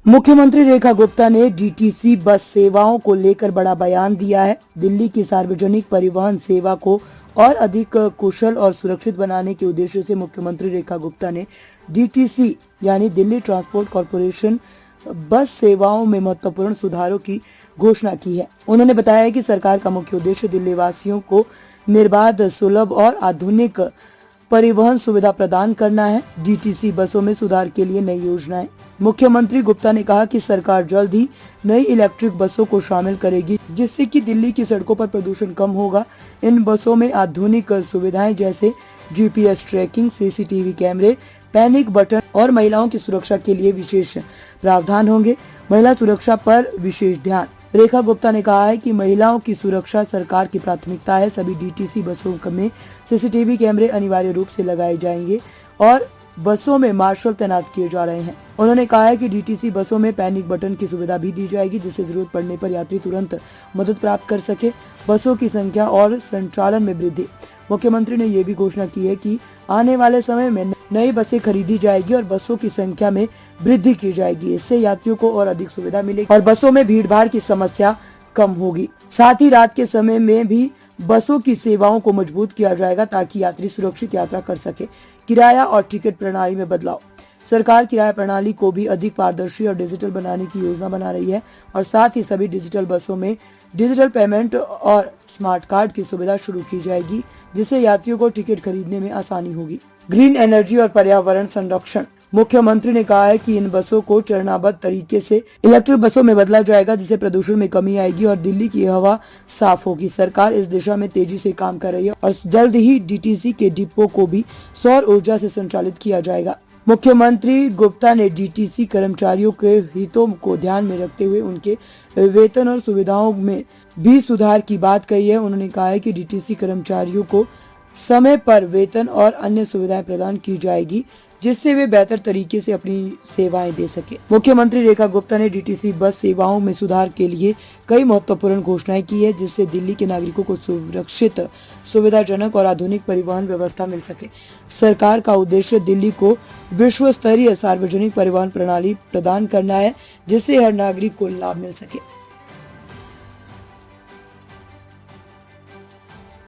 मुख्यमंत्री रेखा गुप्ता ने DTC bus सेवाओं को लेकर बड़ा बयान दिया है। दिल्ली की सार्वजनिक परिवहन सेवा को और अधिक कुशल और सुरक्षित बनाने के उद्देश्य से मुख्यमंत्री रेखा गुप्ता ने डीटीसी यानी दिल्ली ट्रांसपोर्ट कॉरपोरेशन बस सेवाओं में महत्वपूर्ण सुधारों की घोषणा की है। उन्होंने बताया कि सरकार का मुख्य उद्देश्य दिल्ली वासियों को निर्बाध, सुलभ और आधुनिक परिवहन सुविधा प्रदान करना है। डीटीसी बसों में सुधार के लिए नई योजनाएं। मुख्यमंत्री गुप्ता ने कहा कि सरकार जल्द ही नई इलेक्ट्रिक बसों को शामिल करेगी, जिससे कि दिल्ली की सड़कों पर प्रदूषण कम होगा। इन बसों में आधुनिक सुविधाएं जैसे जीपीएस ट्रैकिंग, सीसीटीवी कैमरे, पैनिक बटन और महिलाओं की सुरक्षा के लिए विशेष प्रावधान होंगे। महिला सुरक्षा पर विशेष ध्यान। रेखा गुप्ता ने कहा है कि महिलाओं की सुरक्षा सरकार की प्राथमिकता है। सभी डीटीसी बसों में सीसीटीवी कैमरे अनिवार्य रूप से लगाए जाएंगे और बसों में मार्शल तैनात किए जा रहे हैं। उन्होंने कहा है कि डीटीसी बसों में पैनिक बटन की सुविधा भी दी जाएगी, जिससे जरूरत पड़ने पर यात्री तुरंत मदद प्राप्त कर सके। बसों की संख्या और संचालन में वृद्धि। मुख्यमंत्री ने ये भी घोषणा की है कि आने वाले समय में नई बसें खरीदी जाएगी और बसों की संख्या में वृद्धि की जाएगी। इससे यात्रियों को और अधिक सुविधा मिलेगी और बसों में भीड़-भाड़ की समस्या कम होगी। साथ ही रात के समय में भी बसों की सेवाओं को मजबूत किया जाएगा ताकि यात्री सुरक्षित यात्रा कर सके। किराया और टिकट प्रणाली में बदलाव। सरकार किराया प्रणाली को भी अधिक पारदर्शी और डिजिटल बनाने की योजना बना रही है और साथ ही सभी डिजिटल बसों में डिजिटल पेमेंट और स्मार्ट कार्ड की सुविधा शुरू की जाएगी, जिससे यात्रियों को टिकट खरीदने में आसानी होगी। ग्रीन एनर्जी और पर्यावरण संरक्षण। मुख्यमंत्री ने कहा है कि इन बसों को चरणबद्ध तरीके से इलेक्ट्रिक बसों में बदला जाएगा, जिससे प्रदूषण में कमी आएगी और दिल्ली की हवा साफ होगी। सरकार इस दिशा में तेजी से काम कर रही है और जल्द ही डीटीसी के डिपो को भी सौर ऊर्जा से संचालित किया जाएगा। मुख्यमंत्री गुप्ता ने डीटीसी कर्मचारियों के हितों को ध्यान में रखते हुए उनके वेतन और सुविधाओं में भी सुधार की बात कही है। उन्होंने कहा है कि डीटीसी कर्मचारियों को समय पर वेतन और अन्य सुविधाएं प्रदान की जाएगी, जिससे वे बेहतर तरीके से अपनी सेवाएं दे सके। मुख्यमंत्री रेखा गुप्ता ने डीटीसी बस सेवाओं में सुधार के लिए कई महत्वपूर्ण घोषणाएं की है, जिससे दिल्ली के नागरिकों को सुरक्षित, सुविधाजनक और आधुनिक परिवहन व्यवस्था मिल सके। सरकार का उद्देश्य दिल्ली को विश्व स्तरीय सार्वजनिक परिवहन प्रणाली प्रदान करना है, जिससे हर नागरिक को लाभ मिल सके।